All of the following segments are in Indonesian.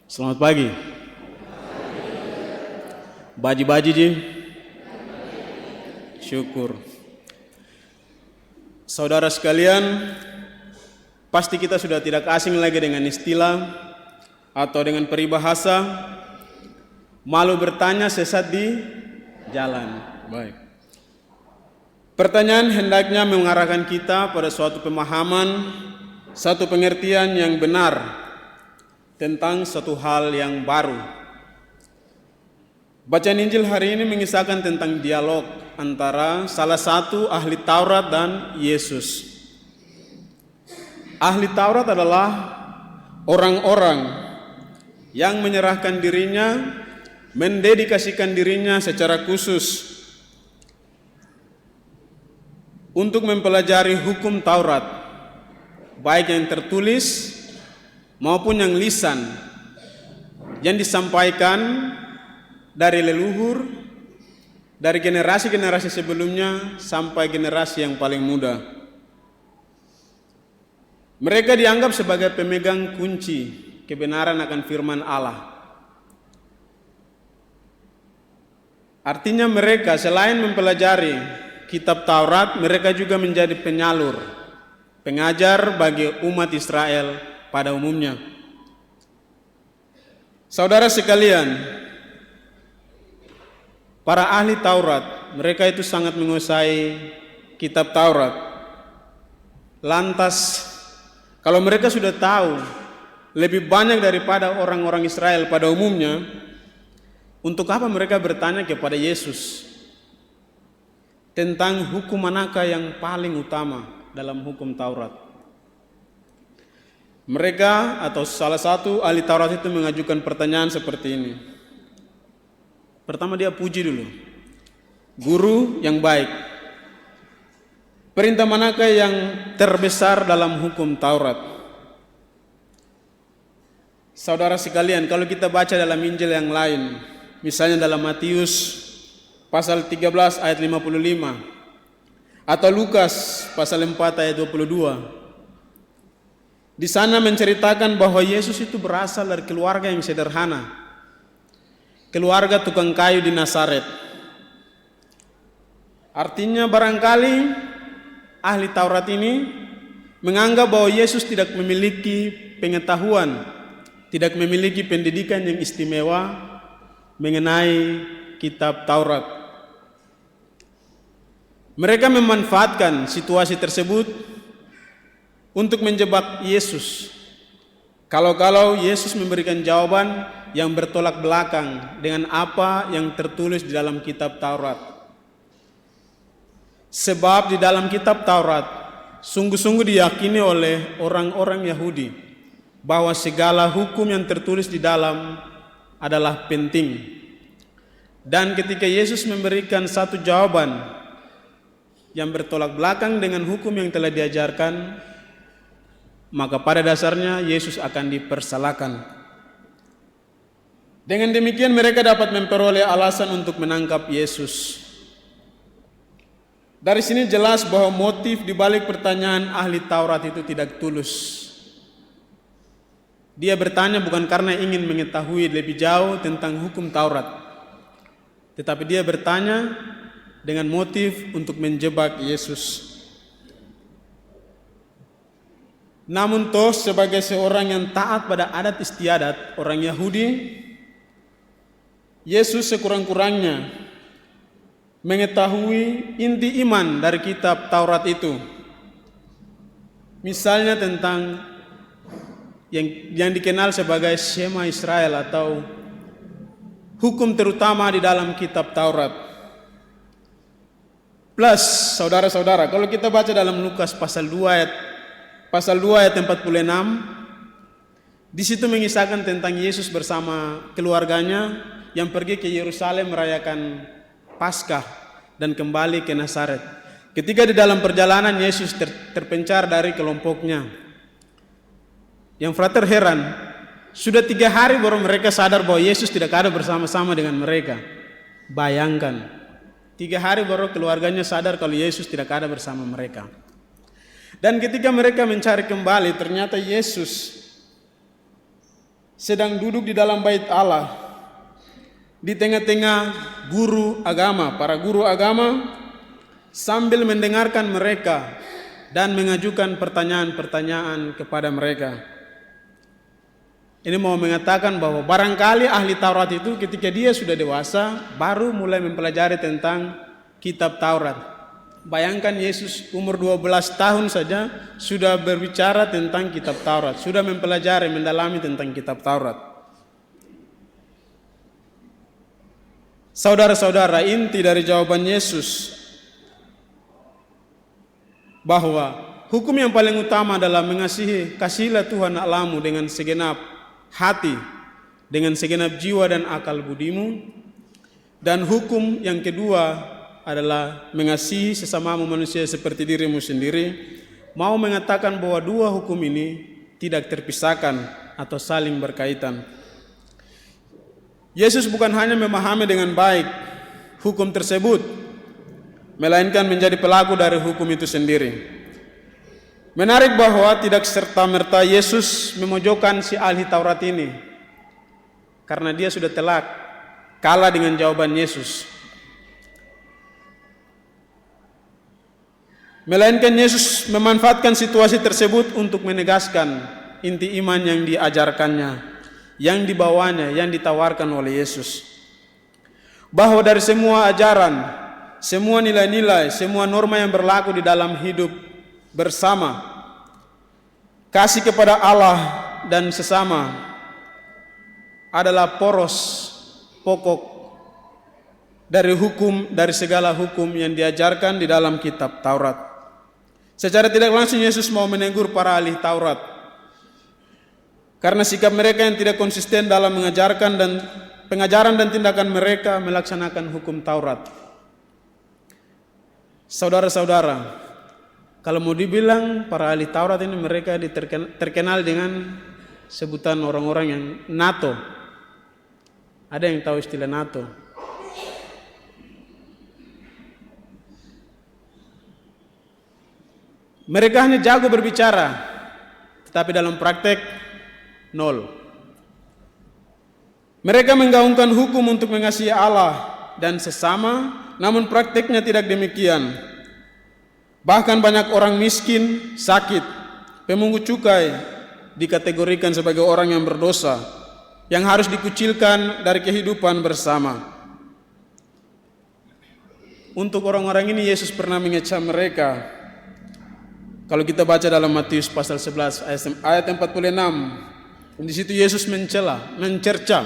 Selamat pagi. Baji-baji ji. Syukur. Saudara sekalian, pasti kita sudah tidak asing lagi dengan istilah atau dengan peribahasa malu bertanya sesat di jalan. Baik. Pertanyaan hendaknya mengarahkan kita pada suatu pemahaman, satu pengertian yang benar tentang satu hal yang baru. Bacaan Injil hari ini mengisahkan tentang dialog antara salah satu ahli Taurat dan Yesus. Ahli Taurat adalah orang-orang yang menyerahkan dirinya, mendedikasikan dirinya secara khusus untuk mempelajari hukum Taurat, baik yang tertulis maupun yang lisan, yang disampaikan dari leluhur, dari generasi-generasi sebelumnya sampai generasi yang paling muda. Mereka dianggap sebagai pemegang kunci kebenaran akan firman Allah. Artinya mereka selain mempelajari kitab Taurat, mereka juga menjadi penyalur, pengajar bagi umat Israel pada umumnya. Saudara sekalian, para ahli Taurat, mereka itu sangat menguasai kitab Taurat. Lantas, kalau mereka sudah tahu lebih banyak daripada orang-orang Israel pada umumnya, untuk apa mereka bertanya kepada Yesus tentang hukum manakah yang paling utama dalam hukum Taurat? Mereka atau salah satu ahli Taurat itu mengajukan pertanyaan seperti ini. Pertama dia puji dulu. Guru yang baik, perintah manakah yang terbesar dalam hukum Taurat? Saudara sekalian, kalau kita baca dalam Injil yang lain, misalnya dalam Matius pasal 13 ayat 55 atau Lukas pasal 4 ayat 22. Di sana menceritakan bahwa Yesus itu berasal dari keluarga yang sederhana, keluarga tukang kayu di Nazaret. Artinya barangkali ahli Taurat ini menganggap bahwa Yesus tidak memiliki pengetahuan, tidak memiliki pendidikan yang istimewa mengenai kitab Taurat. Mereka memanfaatkan situasi tersebut untuk menjebak Yesus. Kalau Yesus memberikan jawaban yang bertolak belakang dengan apa yang tertulis di dalam kitab Taurat. Sebab di dalam kitab Taurat sungguh-sungguh diyakini oleh orang-orang Yahudi bahwa segala hukum yang tertulis di dalam adalah penting. Dan ketika Yesus memberikan satu jawaban yang bertolak belakang dengan hukum yang telah diajarkan, maka pada dasarnya Yesus akan dipersalahkan. Dengan demikian mereka dapat memperoleh alasan untuk menangkap Yesus. Dari sini jelas bahwa motif di balik pertanyaan ahli Taurat itu tidak tulus. Dia bertanya bukan karena ingin mengetahui lebih jauh tentang hukum Taurat, tetapi dia bertanya dengan motif untuk menjebak Yesus. Namun toh sebagai seorang yang taat pada adat istiadat orang Yahudi, Yesus sekurang-kurangnya mengetahui inti iman dari kitab Taurat itu. Misalnya tentang yang dikenal sebagai Shema Israel atau hukum terutama di dalam kitab Taurat. Plus, saudara-saudara, kalau kita baca dalam Lukas pasal 2 ayat 46, di situ mengisahkan tentang Yesus bersama keluarganya yang pergi ke Yerusalem merayakan Paskah dan kembali ke Nazaret. Ketika di dalam perjalanan Yesus terpencar dari kelompoknya. Yang frater heran, sudah 3 hari baru mereka sadar bahwa Yesus tidak ada bersama-sama dengan mereka. Bayangkan, 3 hari baru keluarganya sadar kalau Yesus tidak ada bersama mereka. Dan ketika mereka mencari kembali, ternyata Yesus sedang duduk di dalam bait Allah, di tengah-tengah guru agama, para guru agama, sambil mendengarkan mereka dan mengajukan pertanyaan-pertanyaan kepada mereka. Ini mau mengatakan bahwa barangkali ahli Taurat itu ketika dia sudah dewasa baru mulai mempelajari tentang kitab Taurat. Bayangkan Yesus umur 12 tahun saja sudah berbicara tentang kitab Taurat, sudah mempelajari, mendalami tentang kitab Taurat. Saudara-saudara, inti dari jawaban Yesus bahwa hukum yang paling utama adalah mengasihi, kasihilah Tuhan Allahmu dengan segenap hati, dengan segenap jiwa dan akal budimu. Dan hukum yang kedua adalah mengasihi sesamamu manusia seperti dirimu sendiri. Mau mengatakan bahwa dua hukum ini tidak terpisahkan atau saling berkaitan. Yesus bukan hanya memahami dengan baik hukum tersebut, melainkan menjadi pelaku dari hukum itu sendiri. Menarik bahwa tidak serta-merta Yesus memojokkan si ahli Taurat ini karena dia sudah telak kalah dengan jawaban Yesus. Melainkan Yesus memanfaatkan situasi tersebut untuk menegaskan inti iman yang diajarkannya, yang dibawanya, yang ditawarkan oleh Yesus. Bahwa dari semua ajaran, semua nilai-nilai, semua norma yang berlaku di dalam hidup bersama, kasih kepada Allah dan sesama adalah poros pokok dari hukum, dari segala hukum yang diajarkan di dalam kitab Taurat. Secara tidak langsung Yesus mau menegur para ahli Taurat karena sikap mereka yang tidak konsisten dalam mengajarkan dan pengajaran dan tindakan mereka melaksanakan hukum Taurat. Saudara-saudara, kalau mau dibilang para ahli Taurat ini mereka terkenal dengan sebutan orang-orang yang NATO. Ada yang tahu istilah NATO? Mereka hanya jago berbicara, tetapi dalam praktek nol. Mereka menggaungkan hukum untuk mengasihi Allah dan sesama, namun prakteknya tidak demikian. Bahkan banyak orang miskin, sakit, pemungut cukai dikategorikan sebagai orang yang berdosa, yang harus dikucilkan dari kehidupan bersama. Untuk orang-orang ini Yesus pernah mengecam mereka. Kalau kita baca dalam Matius pasal 11 ayat 46, di situ Yesus mencerca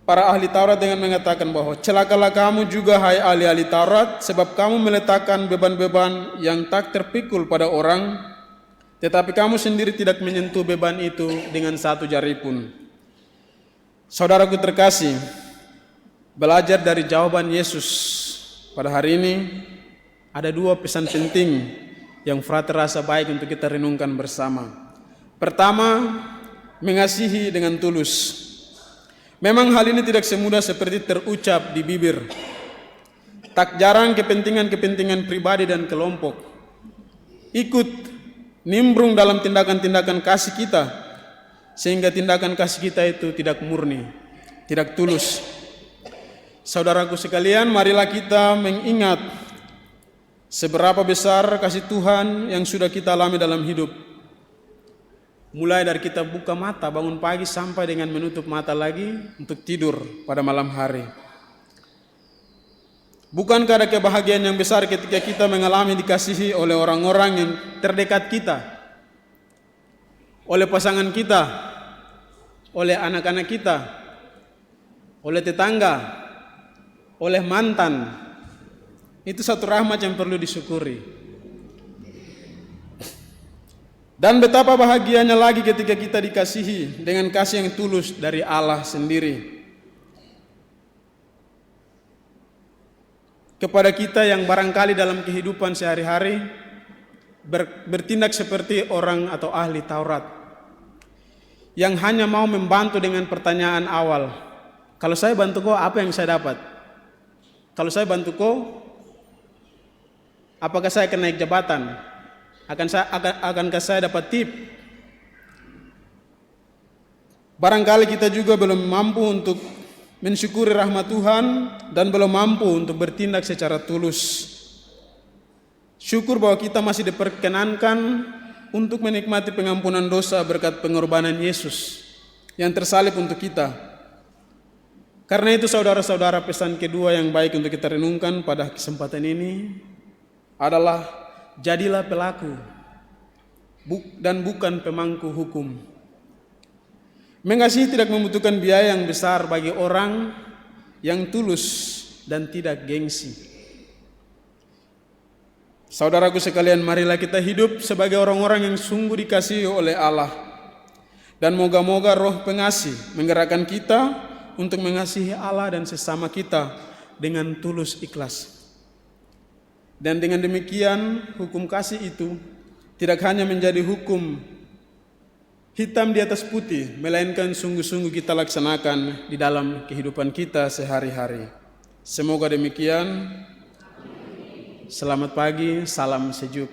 para ahli Taurat dengan mengatakan bahwa celakalah kamu juga hai ahli-ahli Taurat, sebab kamu meletakkan beban-beban yang tak terpikul pada orang, tetapi kamu sendiri tidak menyentuh beban itu dengan satu jari pun. Saudaraku terkasih, belajar dari jawaban Yesus pada hari ini, ada dua pesan penting yang frater rasa baik untuk kita renungkan bersama. Pertama, mengasihi dengan tulus. Memang hal ini tidak semudah seperti terucap di bibir. Tak jarang kepentingan-kepentingan pribadi dan kelompok ikut nimbrung dalam tindakan-tindakan kasih kita, sehingga tindakan kasih kita itu tidak murni, tidak tulus. Saudaraku sekalian, marilah kita mengingat seberapa besar kasih Tuhan yang sudah kita alami dalam hidup. Mulai dari kita buka mata bangun pagi sampai dengan menutup mata lagi untuk tidur pada malam hari. Bukankah ada kebahagiaan yang besar ketika kita mengalami dikasihi oleh orang-orang yang terdekat kita, oleh pasangan kita, oleh anak-anak kita, oleh tetangga, oleh mantan. Itu satu rahmat yang perlu disyukuri. Dan betapa bahagianya lagi ketika kita dikasihi dengan kasih yang tulus dari Allah sendiri kepada kita yang barangkali dalam kehidupan sehari-hari bertindak seperti orang atau ahli Taurat yang hanya mau membantu dengan pertanyaan awal. Kalau saya bantu kau, apa yang saya dapat? Kalau saya bantu kau, apakah saya akan naik jabatan? Akankah saya dapat tip? Barangkali kita juga belum mampu untuk mensyukuri rahmat Tuhan dan belum mampu untuk bertindak secara tulus. Syukur bahwa kita masih diperkenankan untuk menikmati pengampunan dosa berkat pengorbanan Yesus yang tersalib untuk kita. Karena itu saudara-saudara, pesan kedua yang baik untuk kita renungkan pada kesempatan ini adalah jadilah pelaku dan bukan pemangku hukum. Mengasihi tidak membutuhkan biaya yang besar bagi orang yang tulus dan tidak gengsi. Saudaraku sekalian, marilah kita hidup sebagai orang-orang yang sungguh dikasihi oleh Allah. Dan moga-moga Roh Pengasih menggerakkan kita untuk mengasihi Allah dan sesama kita dengan tulus ikhlas. Dan dengan demikian hukum kasih itu tidak hanya menjadi hukum hitam di atas putih, melainkan sungguh-sungguh kita laksanakan di dalam kehidupan kita sehari-hari. Semoga demikian. Selamat pagi, salam sejuk.